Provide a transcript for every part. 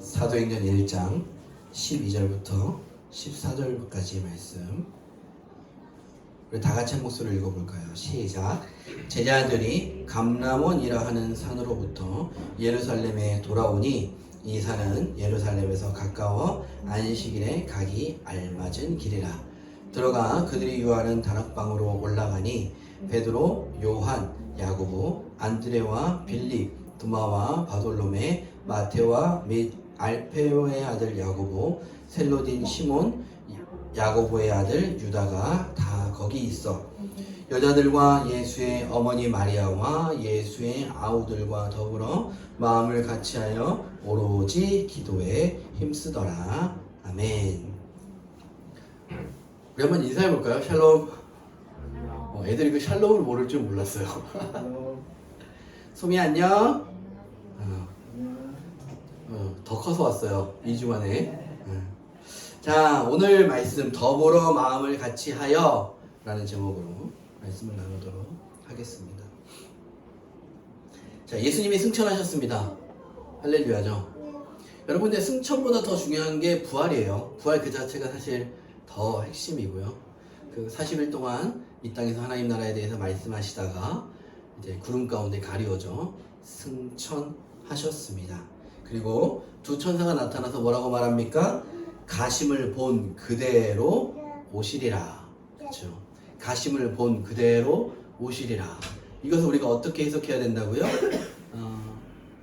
사도행전 1장 12절부터 14절까지의 말씀, 우리 다 같이 한 목소리를 읽어볼까요? 시작. 제자들이 감람원이라 하는 산으로부터 예루살렘에 돌아오니 이 산은 예루살렘에서 가까워 안식일에 가기 알맞은 길이라. 들어가 그들이 유하는 다락방으로 올라가니 베드로, 요한, 야고보, 안드레와 빌립, 두마와 바돌로메, 마테와 및 알페오의 아들 야고보, 셀로딘 시몬, 야고보의 아들 유다가 다 거기 있어 여자들과 예수의 어머니 마리아와 예수의 아우들과 더불어 마음을 같이하여 오로지 기도에 힘쓰더라. 아멘. 우리 한번 인사해볼까요? 샬롬. 애들이 그 샬롬을 모를 줄 몰랐어요. 소미 안녕. 더 커서 왔어요. 2주 만에. 자, 오늘 말씀 더불어 마음을 같이 하여 라는 제목으로 말씀을 나누도록 하겠습니다. 자, 예수님이 승천하셨습니다. 할렐루야죠. 여러분, 근데 승천보다 더 중요한 게 부활이에요. 부활 그 자체가 사실 더 핵심이고요. 그 40일 동안 이 땅에서 하나님 나라에 대해서 말씀하시다가 이제 구름 가운데 가리워져 승천하셨습니다. 그리고 두 천사가 나타나서 뭐라고 말합니까? 가심을 본 그대로 오시리라. 그렇죠? 가심을 본 그대로 오시리라. 이것을 우리가 어떻게 해석해야 된다고요?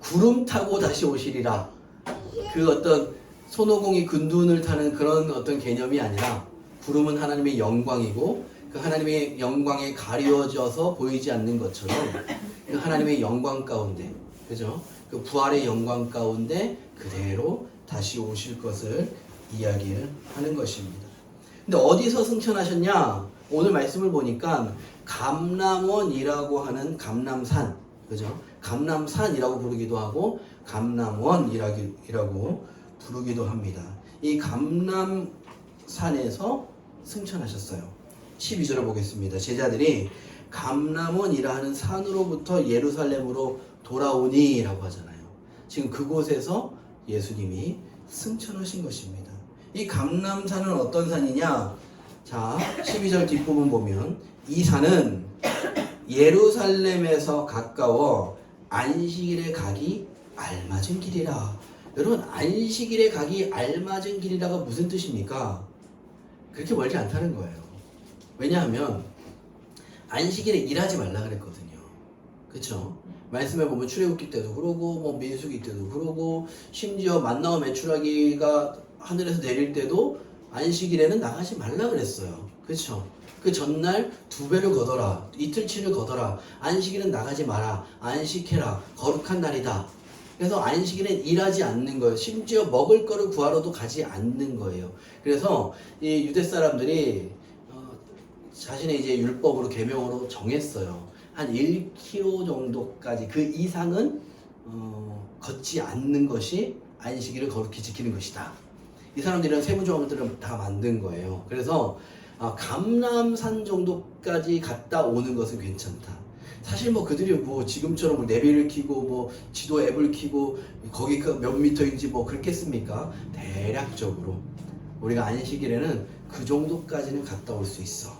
구름 타고 다시 오시리라. 그 어떤 손오공이 근둔을 타는 그런 어떤 개념이 아니라, 구름은 하나님의 영광이고 그 하나님의 영광에 가리워져서 보이지 않는 것처럼 그 하나님의 영광 가운데, 그죠? 그 부활의 영광 가운데 그대로 다시 오실 것을 이야기를 하는 것입니다. 근데 어디서 승천하셨냐? 오늘 말씀을 보니까 감람원이라고 하는 감람산, 그죠? 감람산이라고 부르기도 하고 감람원이라고 부르기도 합니다. 이 감람산에서 승천하셨어요. 12절을 보겠습니다. 제자들이 감람원이라 하는 산으로부터 예루살렘으로 돌아오니 라고 하잖아요. 지금 그곳에서 예수님이 승천하신 것입니다. 이 감람산은 어떤 산이냐? 자, 12절 뒷부분 보면 이 산은 예루살렘에서 가까워 안식일에 가기 알맞은 길이라. 여러분, 안식일에 가기 알맞은 길이라가 무슨 뜻입니까? 그렇게 멀지 않다는 거예요. 왜냐하면 안식일에 일하지 말라 그랬거든요. 그렇죠? 말씀에 보면 출애굽기 때도 그러고 뭐 민수기 때도 그러고 심지어 만나와 메추라기가 하늘에서 내릴 때도 안식일에는 나가지 말라 그랬어요. 그렇죠? 그 전날 2배를 거둬라, 이틀치를 거둬라, 안식일은 나가지 마라, 안식해라, 거룩한 날이다. 그래서 안식일엔 일하지 않는 거예요. 심지어 먹을 거를 구하러도 가지 않는 거예요. 그래서 이 유대 사람들이 자신의 이제 율법으로 계명으로 정했어요. 한 1km 정도까지, 그 이상은 걷지 않는 것이 안식일을 거룩히 지키는 것이다. 이 사람들이랑 세부조항들을 다 만든 거예요. 그래서 감람산 정도까지 갔다 오는 것은 괜찮다. 사실 뭐 그들이 뭐 지금처럼 내비를 켜고 뭐 지도 앱을 켜고 거기 몇 미터인지 뭐 그렇겠습니까? 대략적으로 우리가 안식일에는 그 정도까지는 갔다 올 수 있어.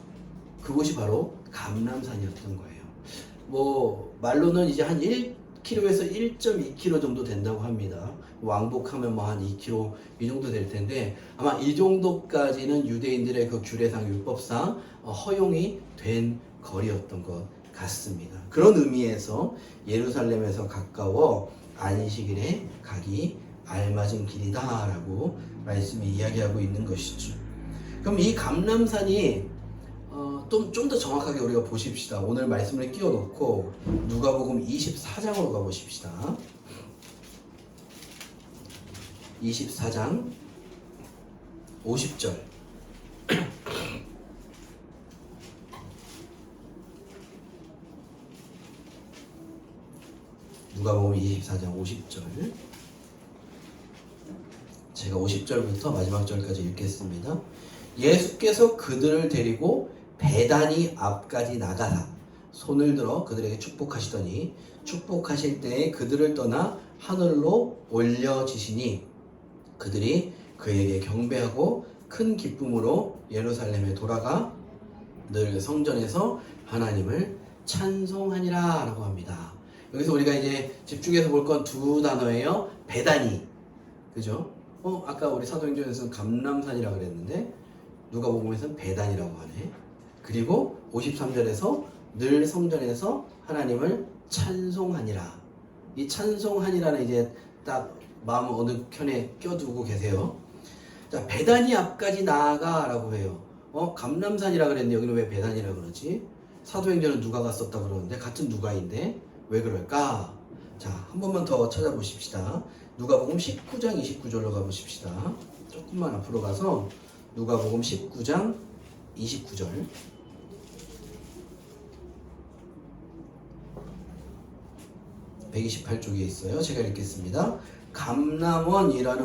그곳이 바로 감람산이었던 거예요. 뭐 말로는 이제 한 1km에서 1.2km 정도 된다고 합니다. 왕복하면 뭐 한 2km 이 정도 될 텐데, 아마 이 정도까지는 유대인들의 그 규례상 율법상 허용이 된 거리였던 것 같습니다. 그런 의미에서 예루살렘에서 가까워 안식일에 가기 알맞은 길이다 라고 말씀이 이야기하고 있는 것이죠. 그럼 이 감람산이 좀 더 정확하게 우리가 보십시다. 오늘 말씀을 끼워 놓고 누가복음 24장으로 가보십시다. 24장 50절. 누가복음 24장 50절. 제가 50절부터 마지막 절까지 읽겠습니다. 예수께서 그들을 데리고 베다니 앞까지 나가사 손을 들어 그들에게 축복하시더니 축복하실 때에 그들을 떠나 하늘로 올려지시니 그들이 그에게 경배하고 큰 기쁨으로 예루살렘에 돌아가 늘 성전에서 하나님을 찬송하니라 라고 합니다. 여기서 우리가 이제 집중해서 볼 건 두 단어예요. 베다니, 그죠? 아까 우리 사도행전에서는 감람산이라고 그랬는데 누가복음에서는 베단이라고 하네. 그리고 53절에서 늘 성전에서 하나님을 찬송하니라. 이 찬송하니라는 이제 딱 마음 어느 켠에 껴두고 계세요. 자, 베다니 앞까지 나아가라고 해요. 감람산이라 그랬는데 여기는 왜 베다니라 그러지? 사도행전은 누가 갔었다 그러는데 같은 누가인데 왜 그럴까? 자, 한 번만 더 찾아보십시다. 누가복음 19장 29절로 가보십시다. 조금만 앞으로 가서 누가복음 19장 29절. 128쪽에 있어요. 제가 읽겠습니다. 감람원이라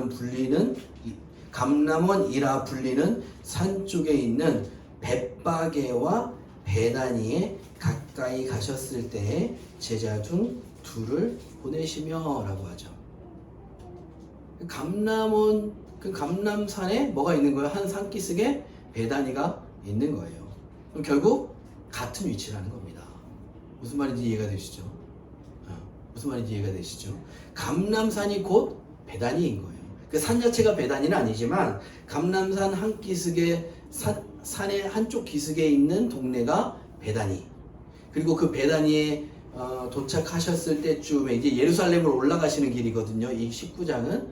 불리는 산 쪽에 있는 벳바게와 베다니에 가까이 가셨을 때에 제자 중 둘을 보내시며 라고 하죠. 감람원, 그 감람산에 뭐가 있는 거예요? 한 산기슭에 베다니가 있는 거예요. 그럼 결국 같은 위치라는 겁니다. 무슨 말인지 이해가 되시죠? 무슨 말인지 이해가 되시죠? 감람산이 곧 베다니인 거예요. 그 산 자체가 베다니는 아니지만 감람산 한 기슭에 산의 한쪽 기슭에 있는 동네가 베다니. 그리고 그 베다니에 도착하셨을 때쯤에 이제 예루살렘으로 올라가시는 길이거든요. 이 19장은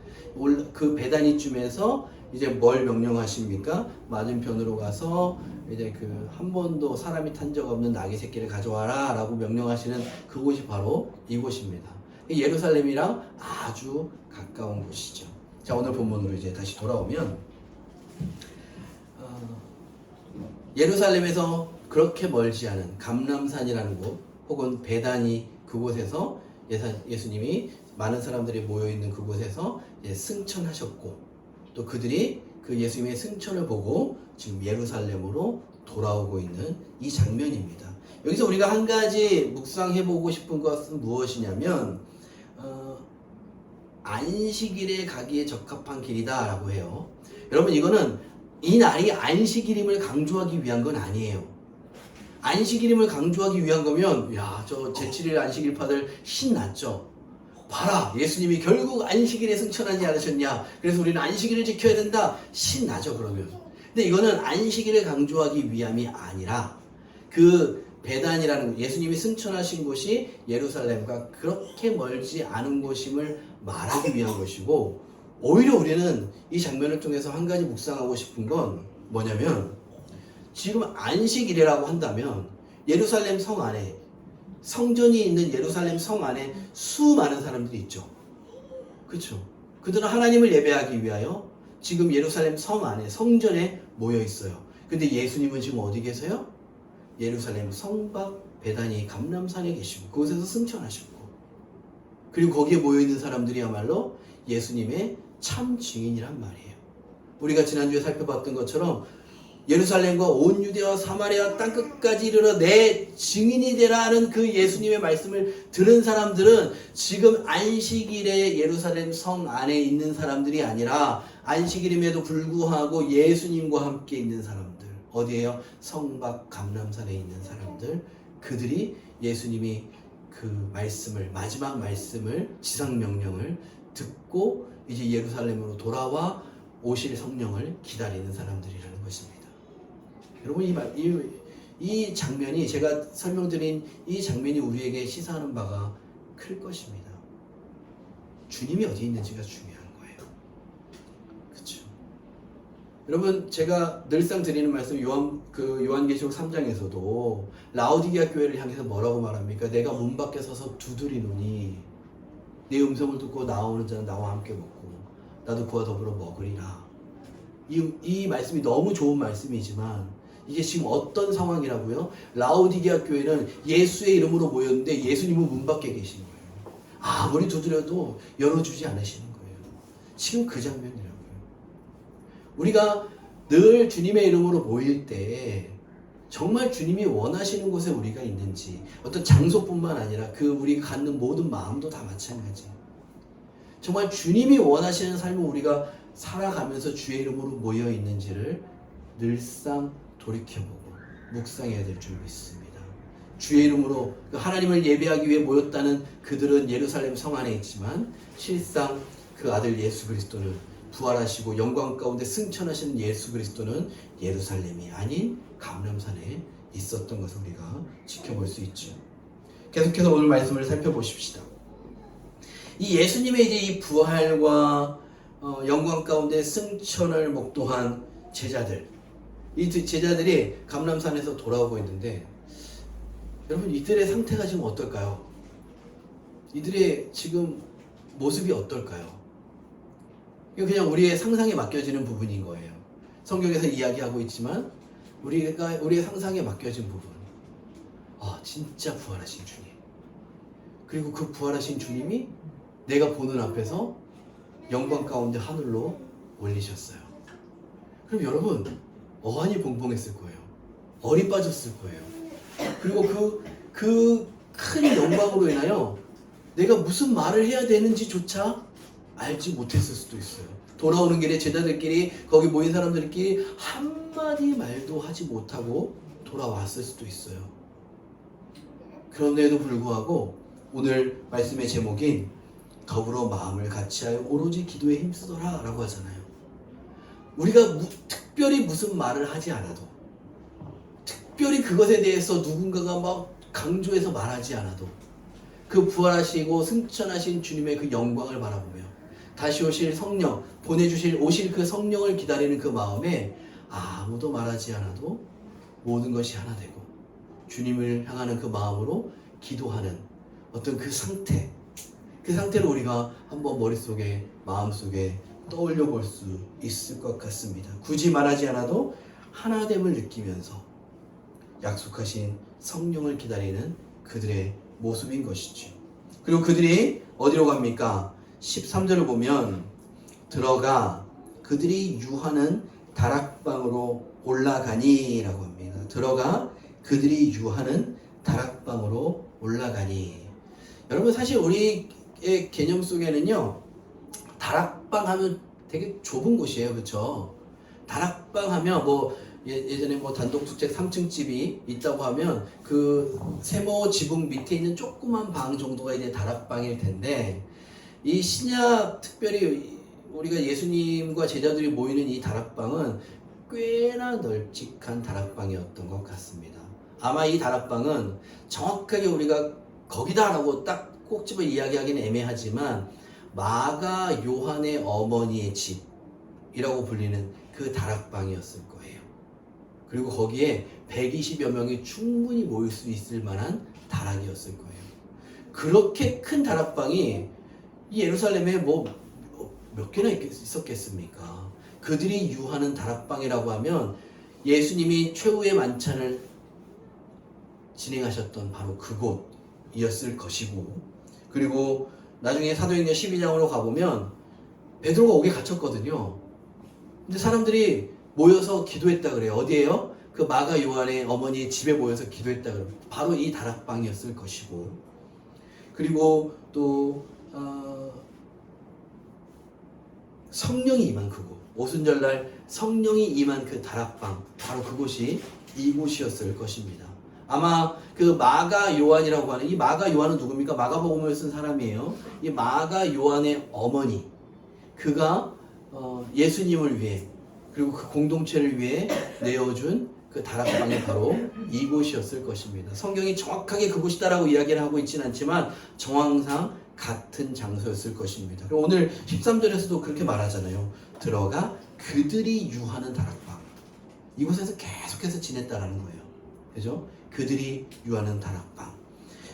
그 베다니쯤에서 이제 뭘 명령하십니까? 맞은편으로 가서 이제 그 한 번도 사람이 탄 적 없는 나귀 새끼를 가져와라 라고 명령하시는 그곳이 바로 이곳입니다. 예루살렘이랑 아주 가까운 곳이죠. 자, 오늘 본문으로 이제 다시 돌아오면 예루살렘에서 그렇게 멀지 않은 감람산이라는 곳 혹은 베다니 그곳에서 예수님이 많은 사람들이 모여있는 그곳에서 승천하셨고 또 그들이 그 예수님의 승천을 보고 지금 예루살렘으로 돌아오고 있는 이 장면입니다. 여기서 우리가 한 가지 묵상해보고 싶은 것은 무엇이냐면 안식일에 가기에 적합한 길이다 라고 해요. 여러분, 이거는 이 날이 안식일임을 강조하기 위한 건 아니에요. 안식일임을 강조하기 위한 거면 저 제7일 안식일파들 신났죠. 봐라, 예수님이 결국 안식일에 승천하지 않으셨냐, 그래서 우리는 안식일을 지켜야 된다, 신나죠. 그러면 근데 이거는 안식일을 강조하기 위함이 아니라 그 베단이라는 예수님이 승천하신 곳이 예루살렘과 그렇게 멀지 않은 곳임을 말하기 위한 것이고, 오히려 우리는 이 장면을 통해서 한 가지 묵상하고 싶은 건 뭐냐면, 지금 안식일이라고 한다면 예루살렘 성 안에, 성전이 있는 예루살렘 성 안에 수많은 사람들이 있죠. 그렇죠? 그들은 하나님을 예배하기 위하여 지금 예루살렘 성 안에, 성전에 모여 있어요. 근데 예수님은 지금 어디 계세요? 예루살렘 성밖 베다니 감람산에 계시고 그곳에서 승천하셨고, 그리고 거기에 모여있는 사람들이야말로 예수님의 참 증인이란 말이에요. 우리가 지난주에 살펴봤던 것처럼 예루살렘과 온 유대와 사마리아 땅끝까지 이르러 내 증인이 되라 하는 그 예수님의 말씀을 들은 사람들은 지금 안식일에 예루살렘 성 안에 있는 사람들이 아니라 안식일임에도 불구하고 예수님과 함께 있는 사람들, 어디에요? 성밖 감람산에 있는 사람들, 그들이 예수님이 그 말씀을, 마지막 말씀을, 지상명령을 듣고 이제 예루살렘으로 돌아와 오실 성령을 기다리는 사람들이라는 것입니다. 여러분, 이 장면이, 제가 설명드린 이 장면이 우리에게 시사하는 바가 클 것입니다. 주님이 어디 있는지가 중요한 거예요. 그렇죠? 여러분, 제가 늘상 드리는 말씀, 요한계시록 3장에서도 라오디게아 교회를 향해서 뭐라고 말합니까? 내가 문 밖에 서서 두드리노니 내 음성을 듣고 나오는 자는 나와 함께 먹고 나도 그와 더불어 먹으리라. 이 말씀이 너무 좋은 말씀이지만 이게 지금 어떤 상황이라고요? 라오디게아 교회는 예수의 이름으로 모였는데 예수님은 문 밖에 계신 거예요. 아무리 두드려도 열어주지 않으시는 거예요. 지금 그 장면이라고요. 우리가 늘 주님의 이름으로 모일 때 정말 주님이 원하시는 곳에 우리가 있는지, 어떤 장소뿐만 아니라 그 우리가 갖는 모든 마음도 다 마찬가지예요. 정말 주님이 원하시는 삶을 우리가 살아가면서 주의 이름으로 모여 있는지를 늘상 돌이켜보고 묵상해야 될 줄 믿습니다. 주의 이름으로 하나님을 예배하기 위해 모였다는 그들은 예루살렘 성 안에 있지만 실상 그 아들 예수 그리스도는 부활하시고 영광 가운데 승천하시는 예수 그리스도는 예루살렘이 아닌 감람산에 있었던 것을 우리가 지켜볼 수 있죠. 계속해서 오늘 말씀을 살펴보십시다. 이 예수님의 이제 이 부활과 영광 가운데 승천을 목도한 제자들, 이 제자들이 감람산에서 돌아오고 있는데 여러분 이들의 상태가 지금 어떨까요? 이들의 지금 모습이 어떨까요? 이거 그냥 우리의 상상에 맡겨지는 부분인 거예요. 성경에서 이야기하고 있지만 우리의 상상에 맡겨진 부분. 진짜 부활하신 주님. 그리고 그 부활하신 주님이 내가 보는 앞에서 영광 가운데 하늘로 올리셨어요. 그럼 여러분 어안이 벙벙했을 거예요. 얼이 빠졌을 거예요. 그리고 그 큰 영광으로 인하여 내가 무슨 말을 해야 되는지조차 알지 못했을 수도 있어요. 돌아오는 길에 제자들끼리 거기 모인 사람들끼리 한마디 말도 하지 못하고 돌아왔을 수도 있어요. 그런데도 불구하고 오늘 말씀의 제목인 더불어 마음을 같이하여 오로지 기도에 힘쓰더라 라고 하잖아요. 우리가 특별히 무슨 말을 하지 않아도, 특별히 그것에 대해서 누군가가 막 강조해서 말하지 않아도 그 부활하시고 승천하신 주님의 그 영광을 바라보며 다시 오실 성령, 오실 그 성령을 기다리는 그 마음에 아무도 말하지 않아도 모든 것이 하나 되고 주님을 향하는 그 마음으로 기도하는 어떤 그 상태를 우리가 한번 머릿속에, 마음속에 떠올려 볼 수 있을 것 같습니다. 굳이 말하지 않아도 하나됨을 느끼면서 약속하신 성령을 기다리는 그들의 모습인 것이죠. 그리고 그들이 어디로 갑니까? 13절을 보면 들어가 그들이 유하는 다락방으로 올라가니 라고 합니다. 들어가 그들이 유하는 다락방으로 올라가니. 여러분 사실 우리의 개념 속에는요 다락방 하면 되게 좁은 곳이에요. 그렇죠? 다락방 하면 예전에 단독주택 3층 집이 있다고 하면 그 세모 지붕 밑에 있는 조그만 방 정도가 이제 다락방일 텐데 이 신약 특별히 우리가 예수님과 제자들이 모이는 이 다락방은 꽤나 널찍한 다락방이었던 것 같습니다. 아마 이 다락방은 정확하게 우리가 거기다라고 딱 꼭 집어 이야기하기는 애매하지만 마가 요한의 어머니의 집이라고 불리는 그 다락방이었을 거예요. 그리고 거기에 120여 명이 충분히 모일 수 있을 만한 다락이었을 거예요. 그렇게 큰 다락방이 이 예루살렘에 몇 개나 있었겠습니까? 그들이 유하는 다락방이라고 하면 예수님이 최후의 만찬을 진행하셨던 바로 그곳이었을 것이고, 그리고 나중에 사도행전 12장으로 가보면 베드로가 옥에 갇혔거든요. 근데 사람들이 모여서 기도했다 그래요. 어디에요? 그 마가 요한의 어머니의 집에 모여서 기도했다 그래요. 바로 이 다락방이었을 것이고, 그리고 또 성령이 임한 그곳, 오순절날 성령이 임한 그 다락방, 바로 그곳이 이곳이었을 것입니다. 아마 그 마가 요한이라고 하는 이 마가 요한은 누굽니까? 마가복음을 쓴 사람이에요. 이 마가 요한의 어머니, 그가 예수님을 위해 그리고 그 공동체를 위해 내어준 그 다락방이 바로 이곳이었을 것입니다. 성경이 정확하게 그곳이다라고 이야기를 하고 있지는 않지만 정황상 같은 장소였을 것입니다. 그리고 오늘 13절에서도 그렇게 말하잖아요. 들어가 그들이 유하는 다락방. 이곳에서 계속해서 지냈다라는 거예요. 그죠? 그들이 유하는 다락방.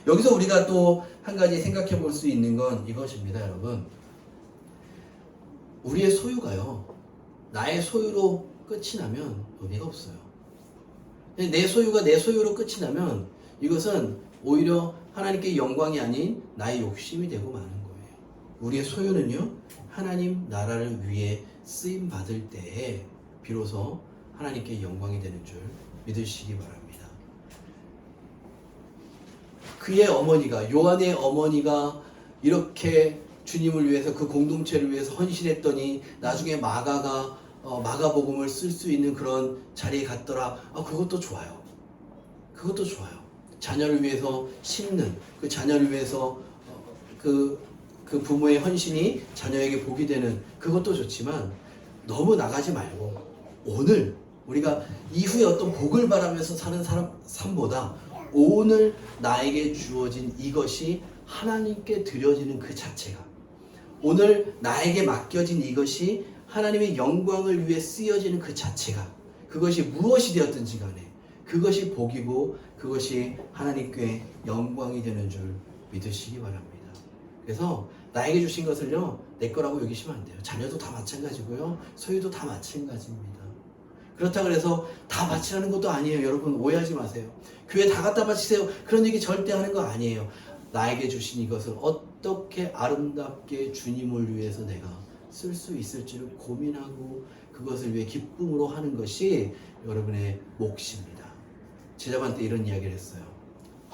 여기서 우리가 또 한 가지 생각해 볼 수 있는 건 이것입니다, 여러분. 우리의 소유가요, 나의 소유로 끝이 나면 의미가 없어요. 내 소유가 내 소유로 끝이 나면 이것은 오히려 하나님께 영광이 아닌 나의 욕심이 되고 마는 거예요. 우리의 소유는요, 하나님 나라를 위해 쓰임 받을 때에 비로소 하나님께 영광이 되는 줄 믿으시기 바랍니다. 그의 어머니가, 요한의 어머니가 이렇게 주님을 위해서 그 공동체를 위해서 헌신했더니 나중에 마가복음을 쓸 수 있는 그런 자리에 갔더라. 그것도 좋아요. 그것도 좋아요. 자녀를 위해서 심는 그 자녀를 위해서 그 부모의 헌신이 자녀에게 복이 되는 그것도 좋지만 너무 나가지 말고 오늘 우리가 이후에 어떤 복을 바라면서 사는 삶보다 오늘 나에게 주어진 이것이 하나님께 드려지는 그 자체가 오늘 나에게 맡겨진 이것이 하나님의 영광을 위해 쓰여지는 그 자체가 그것이 무엇이 되었든지 간에 그것이 복이고 그것이 하나님께 영광이 되는 줄 믿으시기 바랍니다. 그래서 나에게 주신 것을요 내 거라고 여기시면 안 돼요. 자녀도 다 마찬가지고요. 소유도 다 마찬가지입니다. 그렇다고 해서 다 바치라는 것도 아니에요. 여러분 오해하지 마세요. 교회 다 갖다 바치세요. 그런 얘기 절대 하는 거 아니에요. 나에게 주신 이것을 어떻게 아름답게 주님을 위해서 내가 쓸 수 있을지를 고민하고 그것을 위해 기쁨으로 하는 것이 여러분의 몫입니다. 제자반때 이런 이야기를 했어요.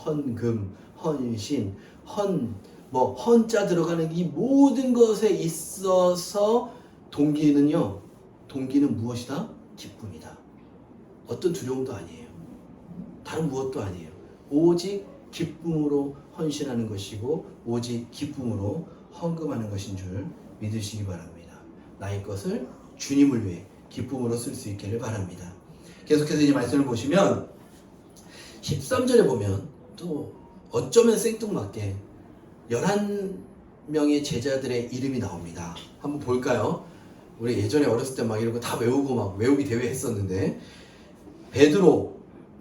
헌금, 헌신, 헌자 들어가는 이 모든 것에 있어서 동기는 무엇이다? 기쁨이다. 어떤 두려움도 아니에요. 다른 무엇도 아니에요. 오직 기쁨으로 헌신하는 것이고 오직 기쁨으로 헌금하는 것인 줄 믿으시기 바랍니다. 나의 것을 주님을 위해 기쁨으로 쓸 수 있기를 바랍니다. 계속해서 이제 말씀을 보시면 13절에 보면 또 어쩌면 생뚱맞게 11명의 제자들의 이름이 나옵니다. 한번 볼까요? 우리 예전에 어렸을 때 막 이런 거 다 외우고 막 외우기 대회 했었는데 베드로,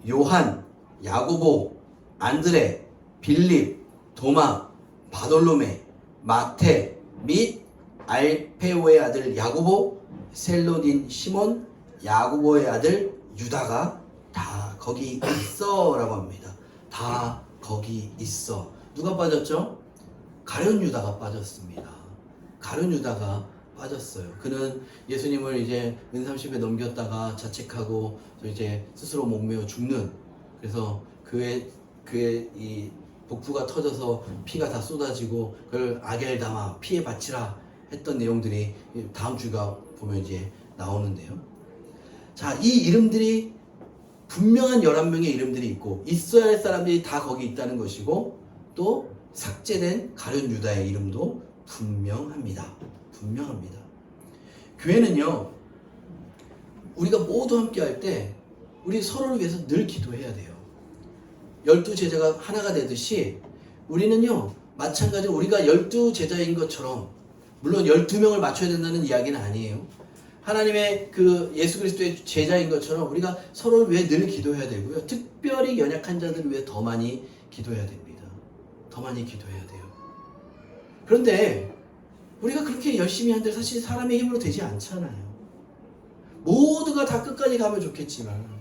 요한, 야고보, 안드레, 빌립, 도마, 바돌로메, 마테 및 알페오의 아들 야고보, 셀로딘 시몬, 야고보의 아들 유다가 다 거기 있어 라고 합니다. 다 거기 있어. 누가 빠졌죠? 가룟 유다가 빠졌습니다. 가룟 유다가 빠졌어요. 그는 예수님을 이제 은삼십에 넘겼다가 자책하고 이제 스스로 목매어 죽는 그래서 그의 이 복부가 터져서 피가 다 쏟아지고 그걸 아겔다마 피에 바치라 했던 내용들이 다음 주가 보면 이제 나오는데요. 자, 이 이름들이 분명한 11명의 이름들이 있고 있어야 할 사람들이 다 거기 있다는 것이고 또 삭제된 가룟 유다의 이름도 분명합니다. 교회는요 우리가 모두 함께 할 때 우리 서로를 위해서 늘 기도해야 돼요. 12제자가 하나가 되듯이 우리는요 마찬가지로 우리가 12제자인 것처럼 물론 12명을 맞춰야 된다는 이야기는 아니에요. 하나님의 그 예수 그리스도의 제자인 것처럼 우리가 서로를 위해 늘 기도해야 되고요. 특별히 연약한 자들을 위해 더 많이 기도해야 됩니다. 더 많이 기도해야 돼요. 그런데 우리가 그렇게 열심히 한들 사실 사람의 힘으로 되지 않잖아요. 모두가 다 끝까지 가면 좋겠지만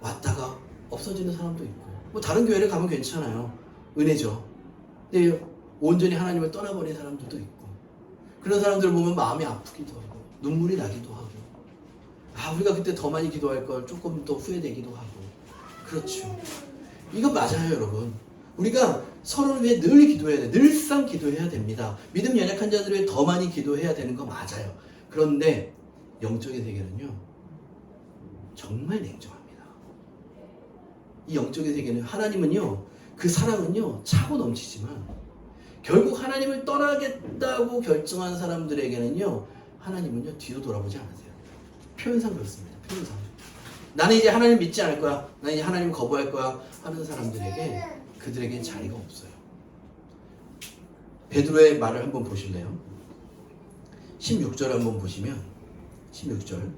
왔다가 없어지는 사람도 있고 뭐 다른 교회를 가면 괜찮아요. 은혜죠. 근데 온전히 하나님을 떠나버린 사람들도 있고 그런 사람들을 보면 마음이 아프기도 하고 눈물이 나기도 하고 우리가 그때 더 많이 기도할 걸 조금 더 후회되기도 하고 그렇죠. 이거 맞아요 여러분. 우리가 서로를 위해 늘 기도해야 돼. 늘상 기도해야 됩니다. 믿음 연약한 자들을 위해 더 많이 기도해야 되는 거 맞아요. 그런데 영적의 세계는요 정말 냉정합니다. 이 영적의 세계는 하나님은요 그 사랑은요 차고 넘치지만 결국 하나님을 떠나겠다고 결정한 사람들에게는요 하나님은요 뒤도 돌아보지 않으세요. 표현상 그렇습니다. 표현상 나는 이제 하나님 믿지 않을 거야, 나는 이제 하나님 거부할 거야 하는 사람들에게 그들에겐 자리가 없어요. 베드로의 말을 한번 보실래요? 16절 한번 보시면 16절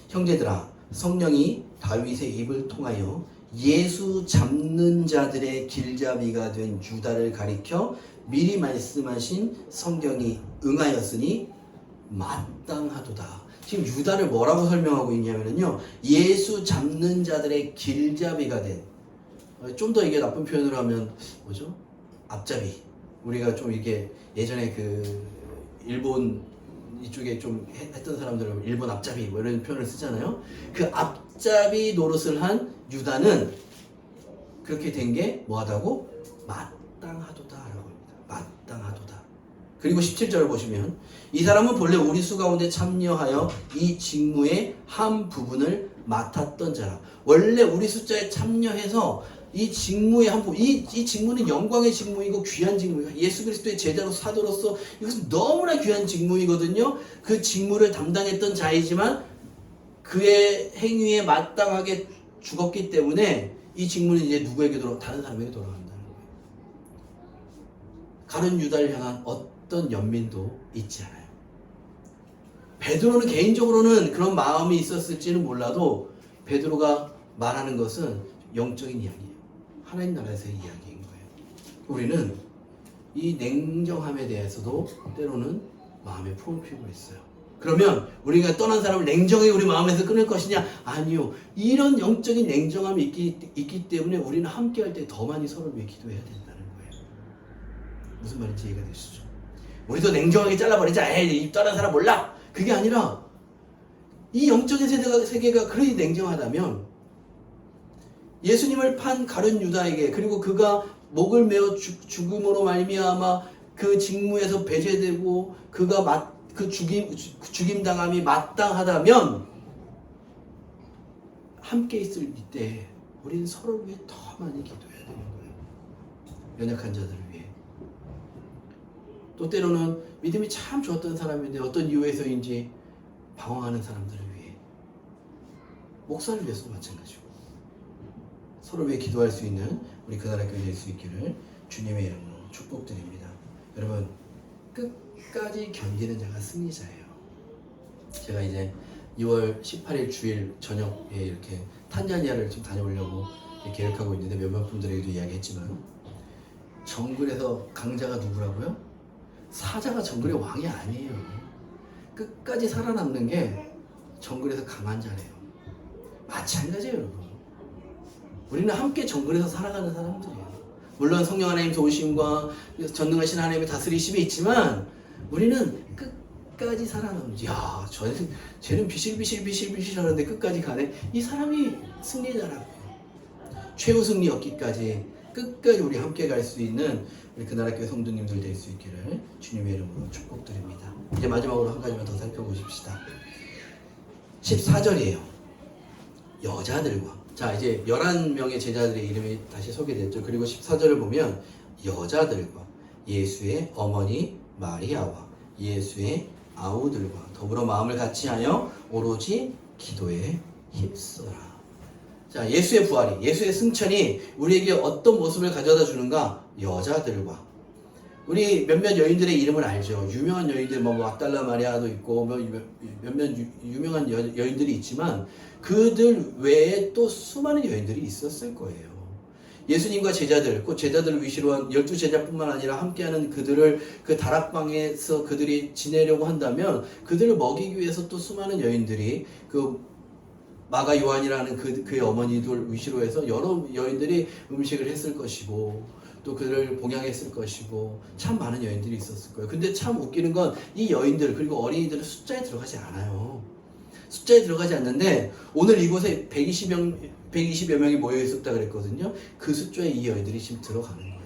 형제들아 성령이 다윗의 입을 통하여 예수 잡는 자들의 길잡이가 된 유다를 가리켜 미리 말씀하신 성경이 응하였으니 마땅하도다. 지금 유다를 뭐라고 설명하고 있냐면요 예수 잡는 자들의 길잡이가 된 좀 더 이게 나쁜 표현으로 하면 뭐죠? 앞잡이. 우리가 좀 이게 예전에 그 일본 이쪽에 좀 했던 사람들은 일본 앞잡이 뭐 이런 표현을 쓰잖아요. 그 앞잡이 노릇을 한 유다는 그렇게 된 게 뭐하다고? 마땅하도다라고 합니다. 마땅하도다. 그리고 17절을 보시면 이 사람은 본래 우리 수 가운데 참여하여 이 직무의 한 부분을 맡았던 자라. 원래 우리 숫자에 참여해서 이 직무의 한 부분, 이 직무는 영광의 직무이고 귀한 직무예요. 예수 그리스도의 제자로 사도로서 이것은 너무나 귀한 직무이거든요. 그 직무를 담당했던 자이지만 그의 행위에 마땅하게 죽었기 때문에 이 직무는 이제 누구에게 다른 사람에게 돌아간다는 거예요. 가룟 유다를 향한 어떤 연민도 있지 않아요. 베드로는 개인적으로는 그런 마음이 있었을지는 몰라도 베드로가 말하는 것은 영적인 이야기예요. 하나님 나라에서의 이야기인 거예요. 우리는 이 냉정함에 대해서도 때로는 마음에 품을 필요가 있어요. 그러면 우리가 떠난 사람을 냉정하게 우리 마음에서 끊을 것이냐? 아니요. 이런 영적인 냉정함이 있기 때문에 우리는 함께 할 때 더 많이 서로를 위해 기도해야 된다는 거예요. 무슨 말인지 이해가 되시죠? 우리도 냉정하게 잘라버리자. 에이, 떠난 사람 몰라. 그게 아니라 이 영적인 세계가 그렇게 냉정하다면 예수님을 판 가룟 유다에게, 그리고 그가 목을 메어 죽음으로 말미암아 그 직무에서 배제되고 그가 그 죽임 당함이 마땅하다면 함께 있을 이때 우리는 서로를 위해 더 많이 기도해야 되는 거예요. 연약한 자들을 위해. 또 때로는 믿음이 참 좋았던 사람인데 어떤 이유에서인지 방황하는 사람들을 위해, 목사를 위해서도 마찬가지고 서로 위해 기도할 수 있는 우리 그나라 교회 될 수 있기를 주님의 이름으로 축복드립니다. 여러분, 끝까지 견디는 자가 승리자예요. 제가 이제 2월 18일 주일 저녁에 이렇게 탄자니아를 좀 다녀오려고 계획하고 있는데 몇몇 분들에게도 이야기했지만, 정글에서 강자가 누구라고요? 사자가 정글의 왕이 아니에요. 끝까지 살아남는 게 정글에서 강한 자래요. 마찬가지예요, 여러분. 우리는 함께 정글에서 살아가는 사람들이에요. 물론 성령 하나님 도우심과 전능하신 하나님의 다스리심이 있지만 우리는 끝까지 살아남지. 야, 쟤는 비실비실 하는데 끝까지 가네. 이 사람이 승리자라고요. 최후 승리 얻기까지 끝까지 우리 함께 갈 수 있는 우리 그나라 교회 성도님들 될 수 있기를 주님의 이름으로 축복드립니다. 이제 마지막으로 한 가지만 더 살펴보십시다. 14절이에요. 여자들과. 자, 이제 11명의 제자들의 이름이 다시 소개됐죠. 그리고 14절을 보면 여자들과 예수의 어머니 마리아와 예수의 아우들과 더불어 마음을 같이하여 오로지 기도에 힘써라. 자, 예수의 부활이, 예수의 승천이 우리에게 어떤 모습을 가져다 주는가? 여자들과. 우리 몇몇 여인들의 이름을 알죠. 유명한 여인들, 뭐 막달라 마리아도 있고 몇몇 유명한 여인들이 있지만 그들 외에 또 수많은 여인들이 있었을 거예요. 예수님과 제자들, 그 제자들을 위시로 한 12제자뿐만 아니라 함께하는 그들을 그 다락방에서 그들이 지내려고 한다면 그들을 먹이기 위해서 또 수많은 여인들이, 그 마가 요한이라는 그의 어머니들 위시로 해서 여러 여인들이 음식을 했을 것이고 또 그를 봉양했을 것이고 참 많은 여인들이 있었을 거예요. 근데 참 웃기는 건 이 여인들 그리고 어린이들은 숫자에 들어가지 않아요. 숫자에 들어가지 않는데 오늘 이곳에 120여 명이 모여 있었다 그랬거든요. 그 숫자에 이 여인들이 지금 들어가는 거예요.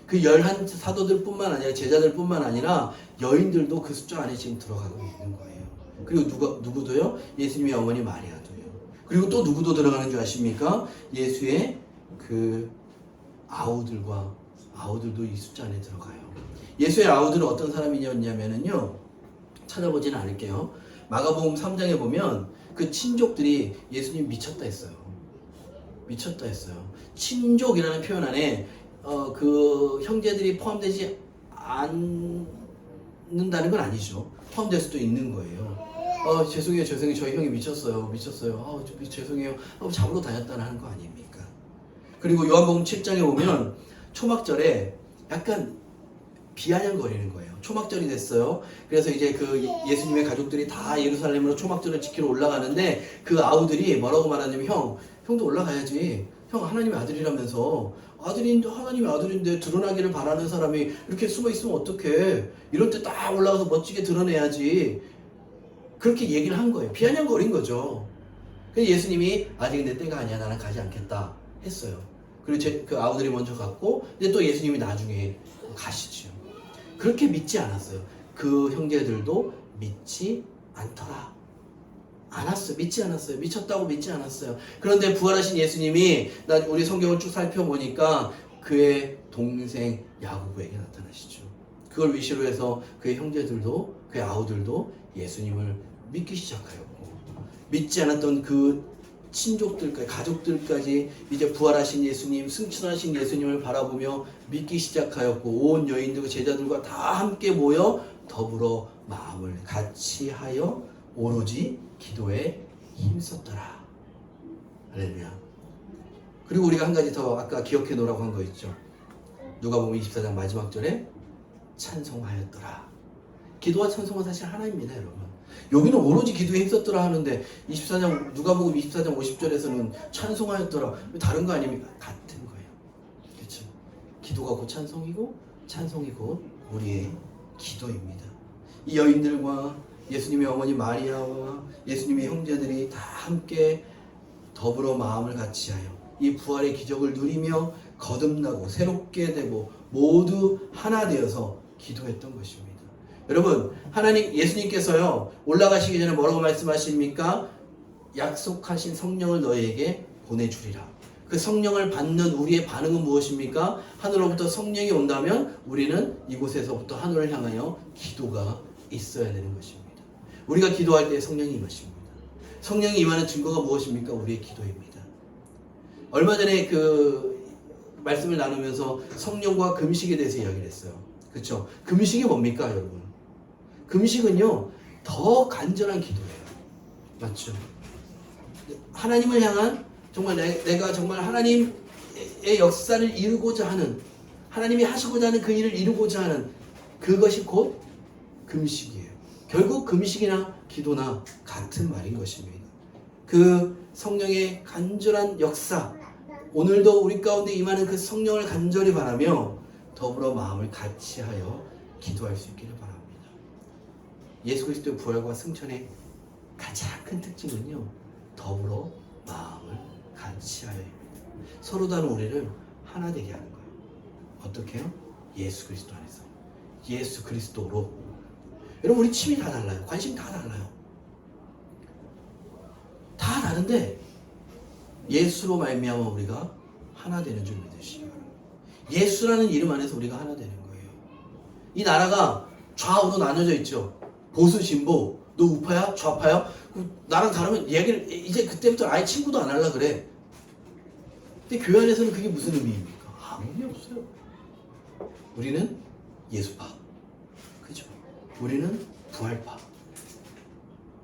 그 11 사도들 뿐만 아니라 제자들 뿐만 아니라 여인들도 그 숫자 안에 지금 들어가고 있는 거예요. 그리고 누구도요? 예수님의 어머니 마리아도요. 그리고 또 누구도 들어가는 줄 아십니까? 예수의 그 아우들도 이 숫자 안에 들어가요. 예수의 아우들은 어떤 사람이었냐면요, 찾아보지는 않을게요. 마가복음 3장에 보면 그 친족들이 예수님 미쳤다 했어요. 미쳤다 했어요. 친족이라는 표현 안에 그 형제들이 포함되지 않는다는 건 아니죠. 포함될 수도 있는 거예요. 죄송해요. 저희 형이 미쳤어요. 죄송해요. 잡으러 다녔다는 하는 거 아닙니까? 그리고 요한복음 7장에 보면 초막절에 약간 비아냥거리는 거예요. 초막절이 됐어요. 그래서 이제 그 예수님의 가족들이 다 예루살렘으로 초막절을 지키러 올라가는데 그 아우들이 뭐라고 말하냐면, 형도 올라가야지. 형 하나님의 아들이라면서. 하나님의 아들인데 드러나기를 바라는 사람이 이렇게 숨어 있으면 어떡해. 이럴 때 딱 올라가서 멋지게 드러내야지. 그렇게 얘기를 한 거예요. 비아냥거린 거죠. 그래서 예수님이 아직 내 때가 아니야. 나는 가지 않겠다 했어요. 그리고 그 아우들이 먼저 갔고 이제 또 예수님이 나중에 가시죠. 그렇게 믿지 않았어요. 그 형제들도 믿지 않았어요. 믿지 않았어요. 미쳤다고 믿지 않았어요. 그런데 부활하신 예수님이 우리 성경을 쭉 살펴보니까 그의 동생 야고보에게 나타나시죠. 그걸 위시로 해서 그의 형제들도 그의 아우들도 예수님을 믿기 시작하였고, 믿지 않았던 그 친족들까지, 가족들까지 이제 부활하신 예수님, 승천하신 예수님을 바라보며 믿기 시작하였고, 온 여인들과 제자들과 다 함께 모여 더불어 마음을 같이 하여 오로지 기도에 힘썼더라. 할렐루야. 그리고 우리가 한 가지 더 아까 기억해 놓으라고 한 거 있죠. 누가복음 24장 마지막 절에 찬송하였더라. 기도와 찬송은 사실 하나입니다, 여러분. 여기는 오로지 기도에 힘썼더라 하는데 누가복음 24장 50절에서는 찬송하였더라. 다른 거 아닙니까? 같은 거예요. 그렇죠? 기도가 곧 찬송이고 찬송이 곧 우리의 기도입니다. 이 여인들과 예수님의 어머니 마리아와 예수님의 형제들이 다 함께 더불어 마음을 같이하여 이 부활의 기적을 누리며 거듭나고 새롭게 되고 모두 하나 되어서 기도했던 것입니다. 여러분, 예수님께서요 올라가시기 전에 뭐라고 말씀하십니까? 약속하신 성령을 너희에게 보내주리라. 그 성령을 받는 우리의 반응은 무엇입니까? 하늘로부터 성령이 온다면 우리는 이곳에서부터 하늘을 향하여 기도가 있어야 되는 것입니다. 우리가 기도할 때 성령이 임하십니다. 성령이 임하는 증거가 무엇입니까? 우리의 기도입니다. 얼마 전에 그 말씀을 나누면서 성령과 금식에 대해서 이야기를 했어요. 그렇죠? 금식이 뭡니까, 여러분? 금식은요 더 간절한 기도예요. 맞죠? 하나님을 향한 정말 내가 정말 하나님의 역사를 이루고자 하는, 하나님이 하시고자 하는 그 일을 이루고자 하는 그것이 곧 금식이에요. 결국 금식이나 기도나 같은 말인 것입니다. 그 성령의 간절한 역사, 오늘도 우리 가운데 임하는 그 성령을 간절히 바라며 더불어 마음을 같이하여 기도할 수 있기를 바랍니다. 예수 그리스도의 부활과 승천의 가장 큰 특징은요 더불어 마음을 같이하여입니다. 서로 다른 우리를 하나 되게 하는 거예요. 어떻게요? 예수 그리스도 안에서, 예수 그리스도로. 여러분, 우리 취미 다 달라요. 관심 다 달라요. 다 다른데 예수로 말미암아 우리가 하나 되는 줄 믿으시기 바랍니다. 예수라는 이름 안에서 우리가 하나 되는 거예요. 이 나라가 좌우로 나눠져 있죠. 보수, 진보, 너 우파야? 좌파야? 나랑 다르면 얘기를 이제 그때부터 아예 친구도 안 하려 그래. 근데 교회 안에서는 그게 무슨 의미입니까? 아무 의미 없어요. 우리는 예수파, 그죠? 우리는 부활파.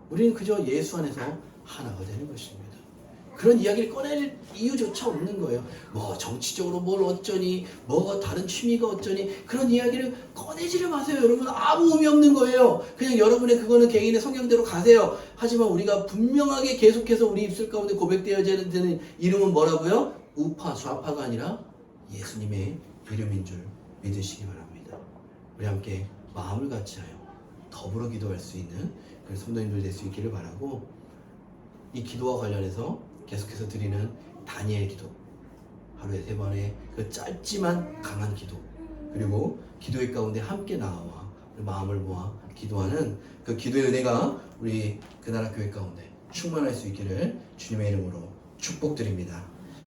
우리는 그저 예수 안에서 하나가 되는 것입니다. 그런 이야기를 꺼낼 이유조차 없는 거예요. 뭐 정치적으로 뭘 어쩌니, 뭐가 다른 취미가 어쩌니, 그런 이야기를 꺼내지를 마세요. 여러분, 아무 의미 없는 거예요. 그냥 여러분의 그거는 개인의 성향대로 가세요. 하지만 우리가 분명하게 계속해서 우리 입술 가운데 고백되어져야 되는 이름은 뭐라고요? 우파, 좌파가 아니라 예수님의 이름인 줄 믿으시기 바랍니다. 우리 함께 마음을 같이하여 더불어 기도할 수 있는 그런 성도님들 될 수 있기를 바라고, 이 기도와 관련해서 계속해서 드리는 다니엘 기도, 하루에 3번의 그 짧지만 강한 기도, 그리고 기도의 가운데 함께 나와 마음을 모아 기도하는 그 기도의 은혜가 우리 그 나라 교회 가운데 충만할 수 있기를 주님의 이름으로 축복드립니다.